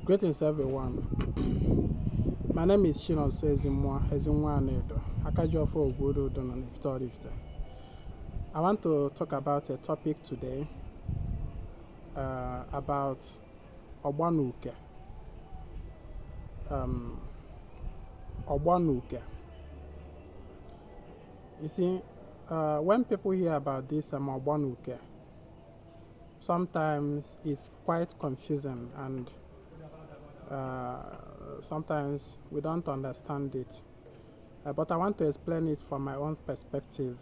Greetings, everyone. My name is Ezinwa Anaedo, Akajiọfọ Ogbọnuke. I want to talk about a topic today about Ọgbọnuke. Ọgbọnuke. You see, when people hear about this Ọgbọnuke, sometimes it's quite confusing and sometimes we don't understand it. But I want to explain it from my own perspective.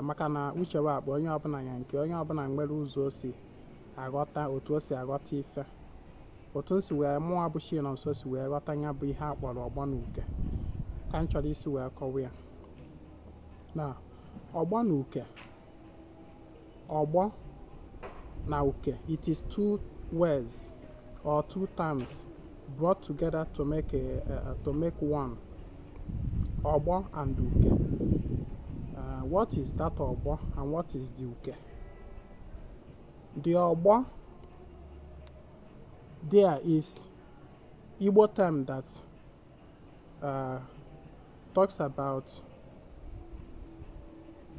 Maka na uche wa bụ onye ọbụla ya nke onye ọbụla nwere ụzọ o si aghọta otu o si aghọta ife. Otu nsi wee mụọ abụchi nọ nso si wee ghọta ya bụ ihe a kpọrọ Ọgbọnuke ka m chọrọ isi wee kọwa ya. Na Ọgbọnuke, ọgbọ na uke, it is two words or two terms brought together to make one. Ọgbọ and uke. What is that ọgbọ and what is the uke? The ọgbọ there is Igbo term that talks about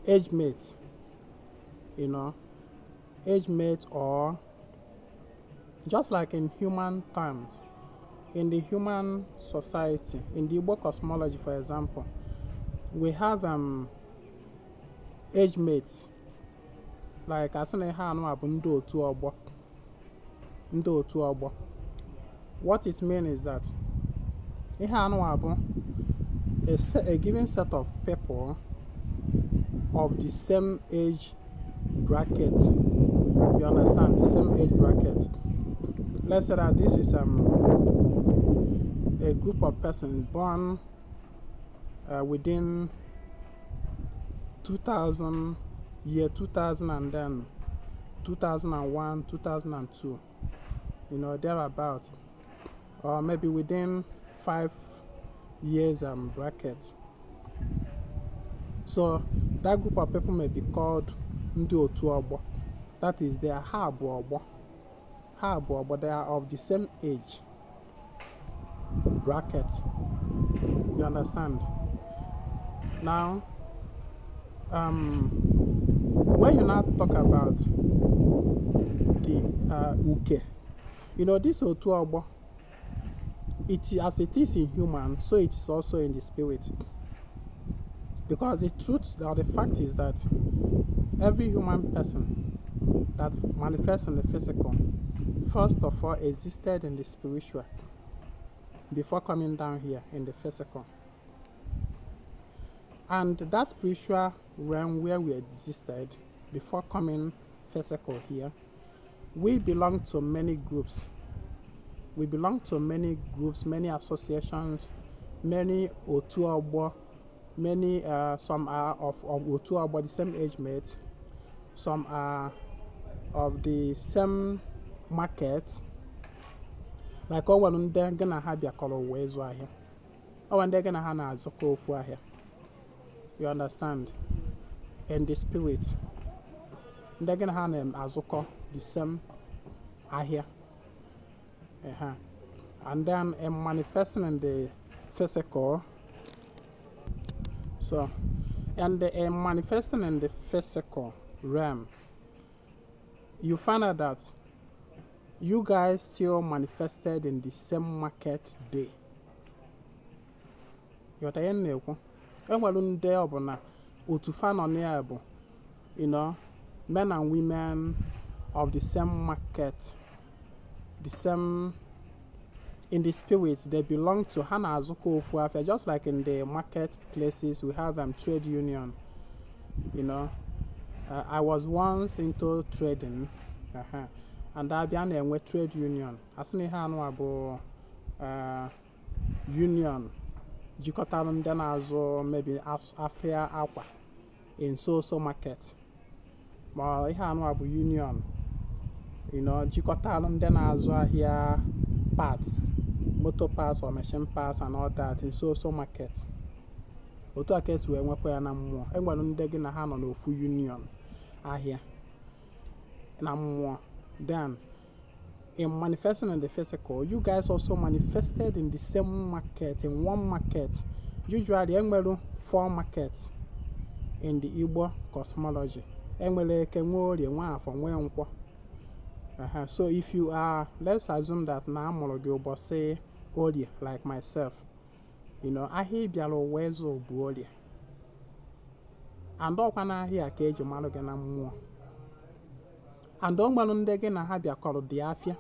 age mate, age mate, or just like in human terms, in the human society, in the Igbo cosmology, for example, we have age mates. Like asịna ihe anụ bụ ndị otu ọgbọ. What it means is that ihe anụ bụ a given set of people of the same age bracket. You understand? The same age bracket. Let's say that this is a group of persons born within 2000 and then 2001, 2002, thereabout, or maybe within 5 years bracket. So that group of people may be called ndị otu ọgbọ. That is, they are ha bụ ọgbọ, but they are of the same age bracket. You understand? Now, when you now talk about the uke, this otu ọgbọ, as it is in human, so it is also in the spirit. Because the truth or the fact is that every human person that manifests in the physical, first of all, existed in the spiritual before coming down here in the physical. And that spiritual realm where we existed before coming physical here, we belong to many groups. We belong to many groups, many associations, many otu ọgbọ, many, some are of otu ọgbọ, the same age mate, some are of the same market. Like Ọgbọnuke ndị gana ha bịakọrọ ụwa ịzụ ahịa. Ọwa ndị gana ha na-azụkọ ofu ahịa. You understand? In the spirit, ndị gana ha na-azụkọ the same ahịa. And then manifesting in the physical. So, and manifesting in the physical realm, you find out that you guys still manifested in the same market day. You know, men and women of the same market, the same in the spirit, they belong to Hana Azuko Ofuafia. Just like in the marketplaces, we have trade union. I was once into trading, and I began a trade union. Asini hanu abo union. Jikotalum then azo maybe affair aqua in so market. But hanu abo union. Jikotalum then azo here parts, motor parts or machine parts and all that in so market. Otu a case we enwekwa ya na mmụọ. Enwere ndị gị na ha nọ n'ofu union ahịa na mmụọ. Then in manifesting in the physical, you guys also manifested in the same market, in one market. Usually, enwere 4 markets in the Igbo cosmology. Enwere eke nwe orie, nwe afọ, nwe nkwọ. So if you are, let's assume that na amụrụ gị ụbọchị orie, like myself, you know, ahịa bịara ụwa ezo bụ orie. And ọkwa na ahịa ka eji malụ gị na mmụọ. And onwere ndị gị na ha bịakọrọ dị afịa.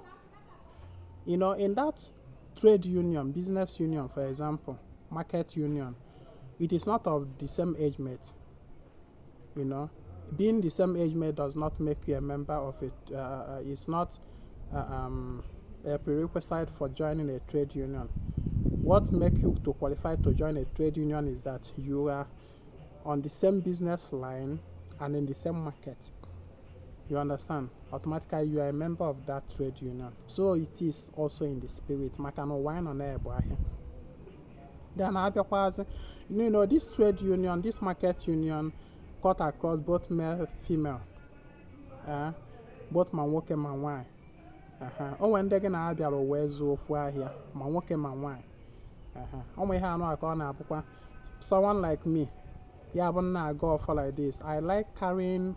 You know, in that trade union, business union, for example, market union, it is not of the same age mate. You know, being the same age mate does not make you a member of it. It's not a prerequisite for joining a trade union. What makes you to qualify to join a trade union is that you are on the same business line and in the same market. You understand? Automatically, you are a member of that trade union. So it is also in the spirit. Makano wine on air, then you know, this trade union, this market union, cut across both male, female, both man woke man wine. Oh, when they're gonna have your ways of here, man woke man wine. Oh, we have no corner. Someone like me, yeah, but now go for like this. I like carrying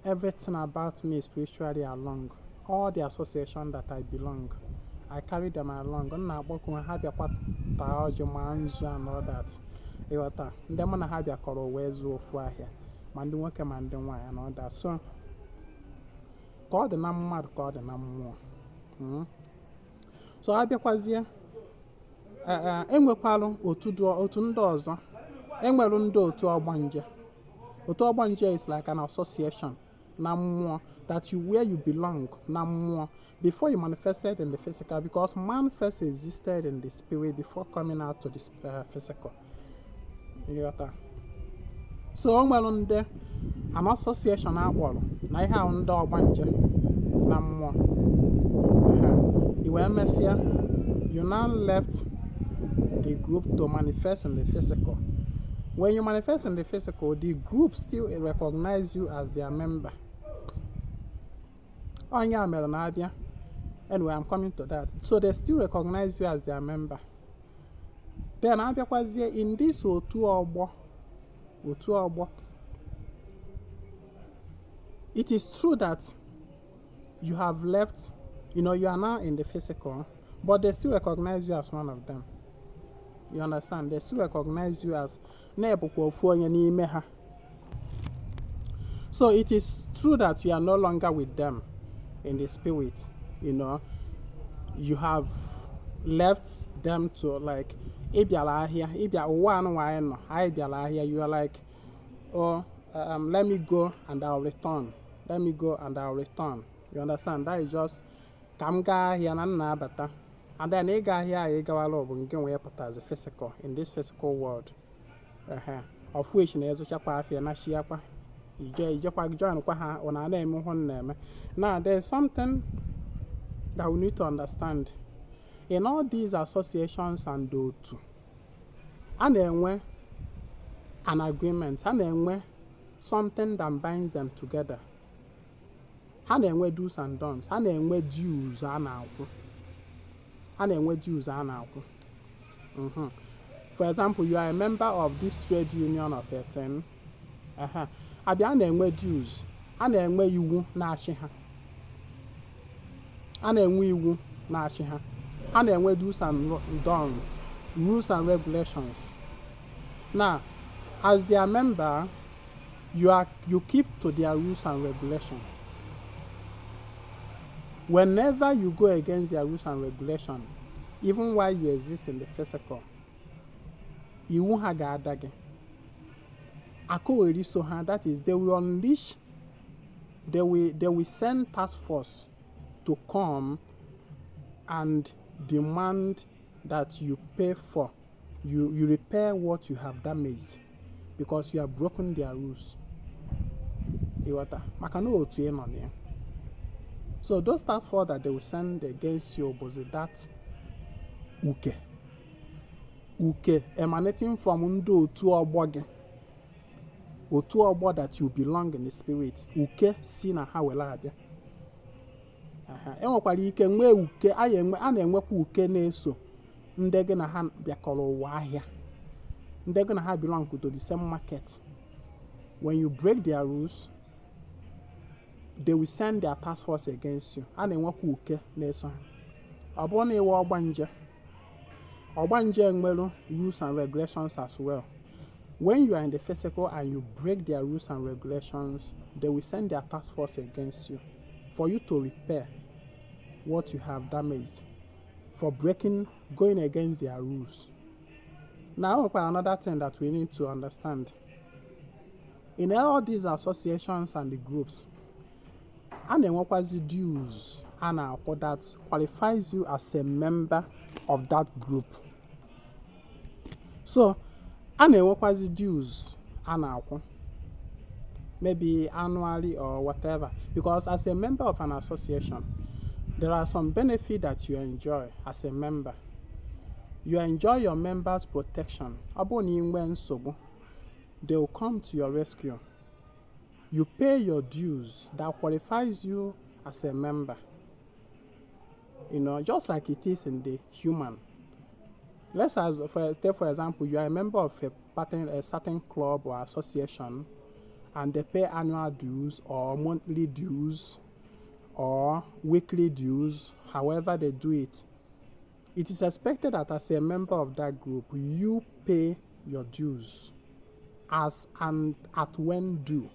everything about me spiritually along, all the association that I belong, I carry them along. And all that. Them on have your color ways of here, Mandu work and all that. So, call the number, call the number more. So, I be quasi enwekwalụ otu ndị ọzọ, enwere ndị otu Ogbanje. Otu Ogbanje is like an association. That you where you belong before you manifested in the physical, because man first existed in the spirit before coming out to the physical. You got that? So an association akpọrọ na ihe ahụ ndị Ogbanje na mmụọ. You now left the group to manifest in the physical. When you manifest in the physical, the group still recognize you as their member. Anyway, I'm coming to that. So they still recognize you as their member. Then in this Otu Ogbo, it is true that you have left, you know, you are now in the physical, but they still recognize you as one of them. You understand? They still recognize you as so it is true that you are no longer with them in the spirit. You know, you have left them to like you are like, oh, let me go and I'll return. Let me go and I'll return. You understand? That is just kamga here na bata. And then you got here, you go all as a physical in this physical world. Of which there's a chapa na shiapa. Now there's something that we need to understand. In all these associations and Otu, and then an agreement, and then something that binds them together. And then do's and don'ts, and then dues and out. And then dues and out. For example, you are a member of this trade union of 10. Abia na-enwe dues, a na-enwe iwu na-achị ha. A na-enwe iwu na-achị ha. A na-enwe do's and don'ts, rules and regulations. Now, as their member, you keep to their rules and regulations. Whenever you go against their rules and regulations, even while you exist in the physical, iwu ha ga-ada gị. That is, they will unleash, they will send task force to come and demand that you pay for, you repair what you have damaged because you have broken their rules. So those task force that they will send against you was that uke emanating from Otu Ogbo. Otu Ogbo that you belong in the spirit. Uke si na ha wela abia. enwekwara ike nwee uke a na-enwekwa uke na-eso ndị gị na ha bịakọrọ ụwa ahịa, ndị gị na ha belong to the same market. When you break their rules, they will send their task force against you. A na-enwekwa uke na-eso ha. Ọ bụrụ na iwe Ogbanje nwere rules and regulations as well. When you are in the physical and you break their rules and regulations, they will send their task force against you for you to repair what you have damaged for going against their rules. Now, another thing that we need to understand. In all these associations and the groups, and then what was the dues and what that qualifies you as a member of that group. So, and then what was the dues and maybe annually or whatever, because as a member of an association, there are some benefits that you enjoy as a member. You enjoy your members' protection. They will come to your rescue. You pay your dues that qualifies you as a member. Just like it is in the human. For example, you are a member of a certain club or association, and they pay annual dues or monthly dues or weekly dues, however they do it. It is expected that as a member of that group, you pay your dues as and at when due.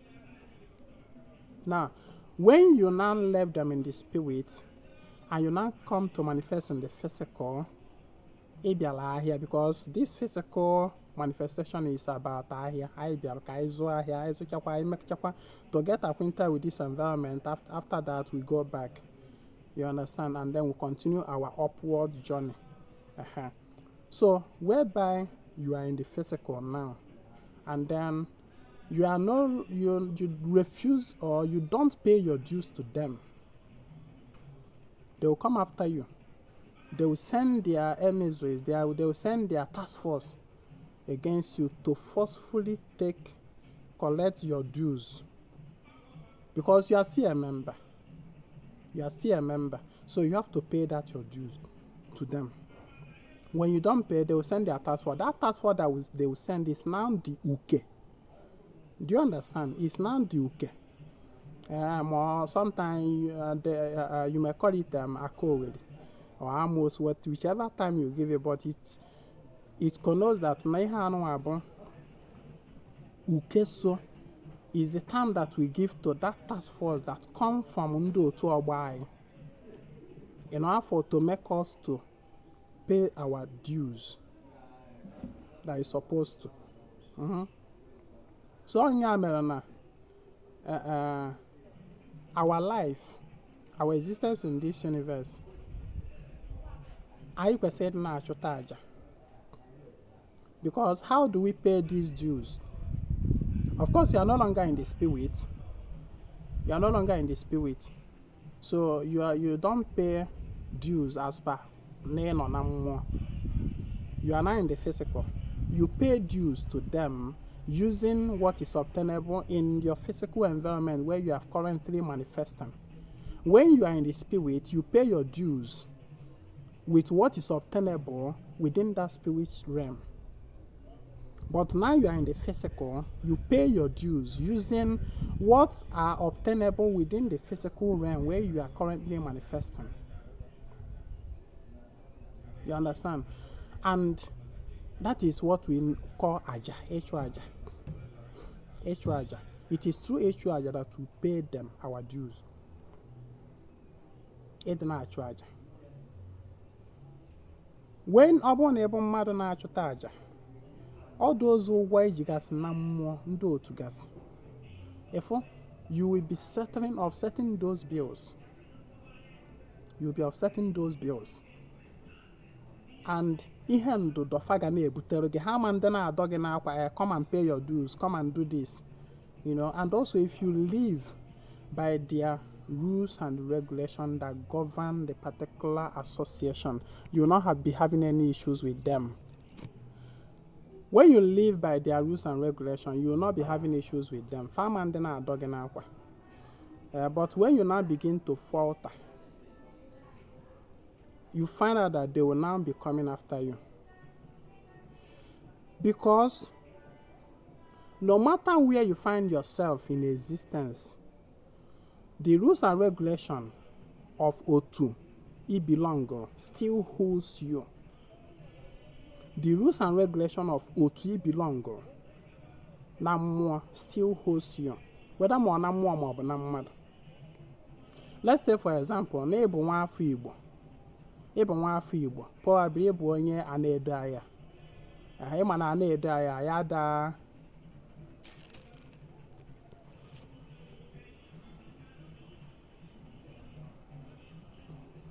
Now, when you now leave them in the spirit and you now come to manifest in the physical, because this physical manifestation is about to get acquainted with this environment. After that, we go back. You understand? And then we continue our upward journey. So, whereby you are in the physical now, and then you refuse or you don't pay your dues to them, they will come after you. They will send their emissaries, they will send their task force against you to forcefully collect your dues, because you are still a member. You are still a member, so you have to pay your dues to them. When you don't pay, they will send their task force. That task force they will send is now the uke. Do you understand? It's now the uke. Or sometimes you may call it akowedi or almost whichever time you give it, but it connotes that ukeso is the time that we give to that task force that come from Ndo to Ogbanje in order to make us to pay our dues that is supposed to. So our life, our existence in this universe, because how do we pay these dues? Of course, you are no longer in the spirit. You are no longer in the spirit. So you don't pay dues as per name or nammo. You are now in the physical. You pay dues to them using what is obtainable in your physical environment where you are currently manifesting. When you are in the spirit, you pay your dues with what is obtainable within that spirit realm. But now you are in the physical, you pay your dues using what are obtainable within the physical realm where you are currently manifesting. You understand? And that is what we call aja, Aja. It is through Aja that we pay them our dues. Aja. When abonable mother na-achụta aja, all those who wage gas na mmụọ ndị otu gas, therefore you will be offsetting those bills. You will be offsetting those bills. And ihe ndụ dọfaga na-ebutere gị ha ma ndị na-adọ gị n'akwa, come and pay your dues, come and do this, and also if you live by their rules and regulations that govern the particular association, you will not be having any issues with them. When you live by their rules and regulations, you will not be having issues with them. But when you now begin to falter, you find out that they will now be coming after you. Because no matter where you find yourself in existence, the rules and regulations of Otu Ibelong still holds you. The rules and regulations of Otu Ibelong na mmụọ still holds you. Whether more na mmụọ ma ọ bụ na mmadụ. Let's say for example, na ịbụ nwa afọ Igbo. Ịbụ nwa afọ Igbo, probably ịbụ onye Anaedo aya. Ịma na Anaedo aya ya da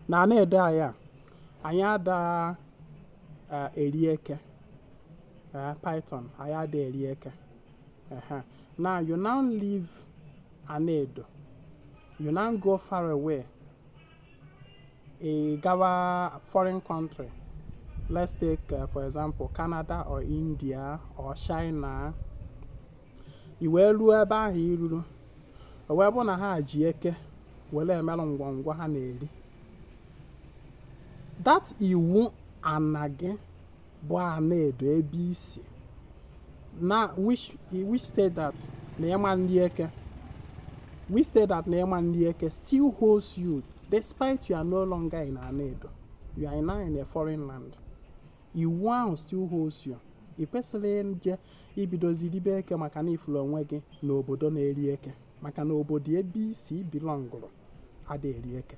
na Anaedo aya anyị ada eri eke. Python anyị ada eri eke. Now you now leave Anaedo. You now go far away. A Gawa foreign country. Let's take, for example, Canada or India or China. Iwe ruo ebe ahụ iruru. Wee bụ na ha ji eke wele emelụ ngwongwo ha na-eri. That iwu ana gị bụ Anaedo ebe isi. Now, which state that Neman Lieke? Which state that Neman Lieke still holds you despite you are no longer in Anaedo. You are now in a foreign land. Iwu still holds you. Especially nje ibidozi libe eke maka na ifulu onwe gị n'obodo na-eri eke. Maka na obodo ebe isi belongụrụ ada eri eke.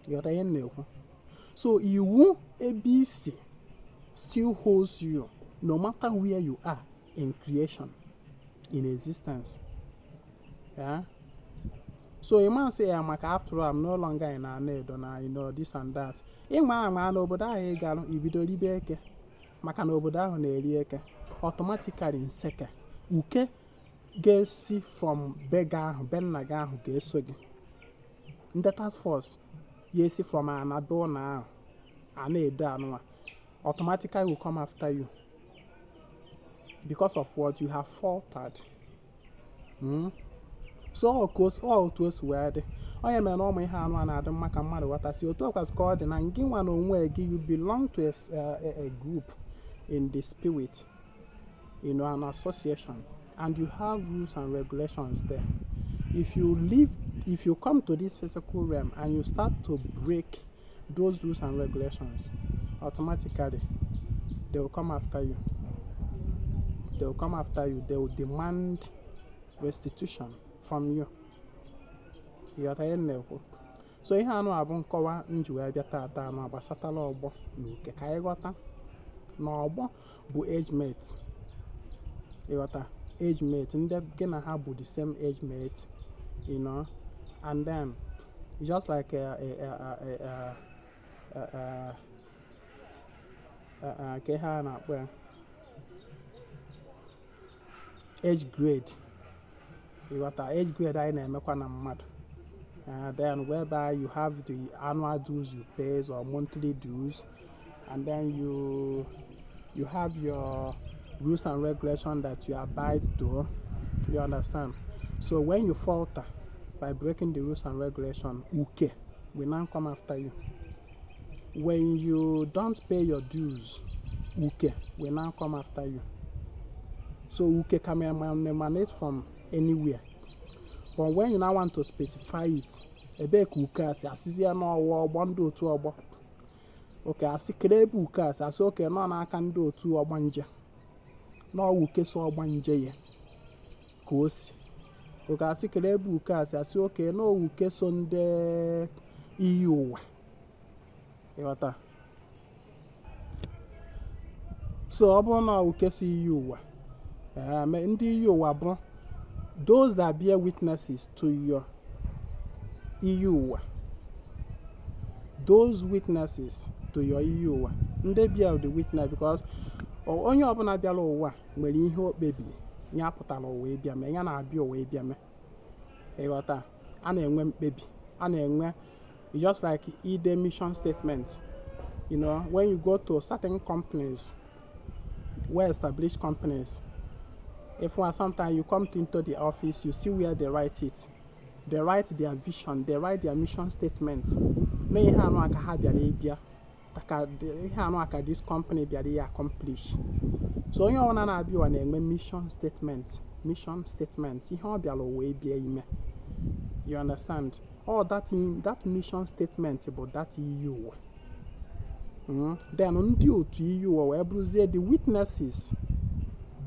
Yọta ihe na-ekwu. So iwu ebe isi still holds you. No matter where you are in creation, in existence. Yeah? So a man say, after all, I'm no longer in Anaedo now, you know, this and that. Obodo ahụ ịgalụ ibido ribe eke. Maka na obodo ahụ na-eri eke. Automatically in seke. Uke ga-esi from bega ahụ, benna gị ahụ ga-eso gị. Ndị task force, yesi from Anaedo na Anaedo anụwa. Automatically will come after you. Because of what you have faltered. So of course all those word onye mere na ụmụ ihe anụ a na-adị mma ka mmadụ ghọtasị otu ọkwasị ka ọ dị na gị nwa na onwe gị you belong to a group in the spirit, you know, an association, and you have rules and regulations there. If you come to this physical realm and you start to break those rules and regulations, automatically they will come after you. They will come after you. They will demand restitution from you. So ihe anụ abụ nkọwa nji wee bịa taata anụ agbasatala Ọgbọnuke ka anyị ghọta na ọgbọ bụ age mate. Ịghọta age mate ndị gị na ha bụ the same age mate, you know, and then just like ke ha na-akpọ ya age grade. You got an age grade I na-emekwa na mmadụ. Then whereby you have the annual dues you pay or monthly dues, and then you have your rules and regulations that you abide to. You understand? So when you falter by breaking the rules and regulations, uke will now come after you. When you don't pay your dues, uke will now come after you. So uke can emanate from anywhere. But when you now want to specify it, ebe ka uke asị asịzie n'ọwa ọgbọ ndị otu ọgbọ. Okay, asị kere ebe uke asị asị oke nọ n'aka ndị otu Ogbanje. N'ọwa uke so Ogbanje ya ka o si. Okay, asị kere ebe uke asị asị oke n'ọwa uke so ndị iyi ụwa. Ịghọta? So ọ bụrụ na uke so iyi ụwa. Ndị iyi ụwa bụ those that bear witnesses to your EU. Those witnesses to your EU. They bear the witness because onye ọbụla bịara ụwa nwere ihe o kpebiri ya pụtara ụwa ịbịa mee ya na-abịa ụwa ịbịa mee. Ịghọta? A na-enwe mkpebi. A na-enwe just like ide mission statement. You know, when you go to certain companies, well-established companies, if sometimes you come into the office, you see where they write it. They write their vision, they write their mission statement. na ihe anụ aka ha bịara ịbịa ihe anụ aka this company bịara ya accomplish. So onye ọbụla na-abịa ụwa na-enwe mission statement ihe ọ bịara wee bịa ime. You understand? All that mission statement bụ that iyi ụwa. Then ndị otu iyi ụwa wee bụrụzie the witnesses,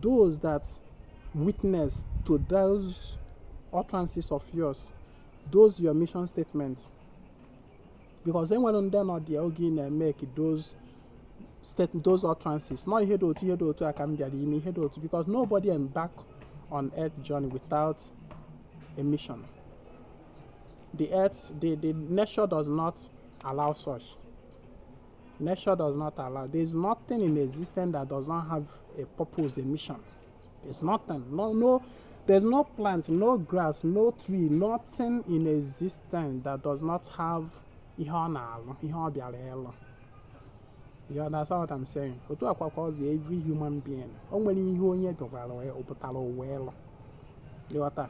those that witness to those utterances of yours, those your mission statements. Because enwere ndị nọ dị oge na-make those utterances, not ihe dị otu aka m bịara ime ihe dị otu, because nobody embark on earth journey without a mission. The nature does not allow such. Nature does not allow. There is nothing in existence that does not have a purpose, a mission. There's nothing. No. There's no plant, no grass, no tree, nothing in existence that does not have ihe ọ na-alụ, ihe ọ bịara ịlụ. You understand what I'm saying? Otu akwa cause every human being. O nwere ihe onye bịara pụtara ụwa ịlụ. You got.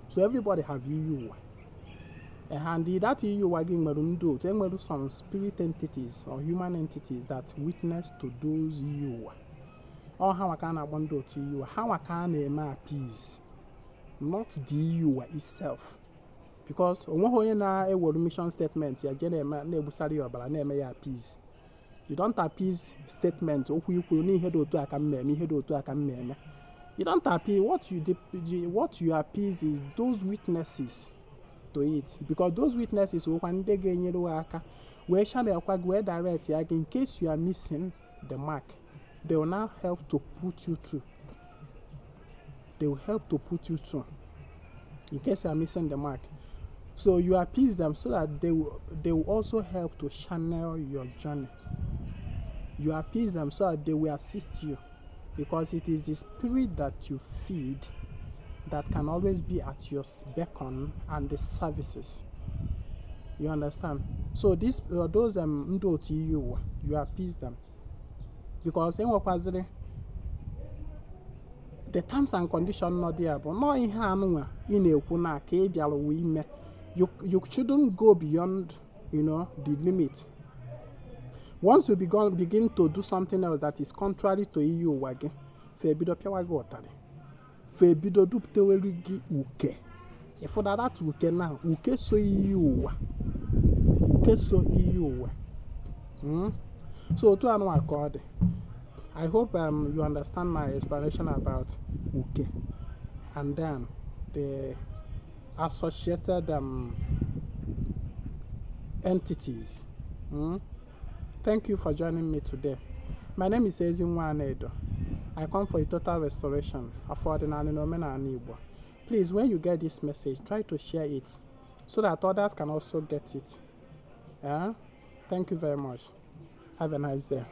So everybody have iyi ụwa. And that iyi ụwa gị nwere ndị otu, enwere some spirit entities or human entities that witness to those iyi ụwa. Ọ ha nwaka na-agba ndị otu iyi ụwa, ha nwaka na-eme appease, not the iyi ụwa itself. Because onweghị onye na-ewere mission statement ya je na-ebusara ya ọbara na-eme ya appease. You don't appease statement okwu ikwuru n'ihe dị otu aka mmemme, ihe dị otu aka mmemme. You don't appease. What you appease is those witnesses to it, because those witnesses were one day getting aka where shall they direct you in case you are missing the mark. They will now help to put you through. They will help to put you through in case you are missing the mark. So you appease them so that they will also help to channel your journey. You appease them so that they will assist you, because it is the spirit that you feed that can always be at your beckon and the services. You understand? So those ndoti you appease them, because the terms and conditions not there, but no ihe anu in ekwu na ka e biara we ime. You shouldn't go beyond, the limit. Once you begin to do something else that is contrary to iyi ụwa gị, febido pịawa gị ụtarị, febido dupụtewere gị uke. Ịfụda that uke na uke so iyi ụwa, uke so iyi ụwa. So otu anụ aka ọ dị. I hope you understand my explanation about uke and then the associated entities. Thank you for joining me today. My name is Ezinwa Anaedo. I come for a total restoration of ordinary omenala Igbo. Please, when you get this message, try to share it so that others can also get it. Thank you very much. Have a nice day.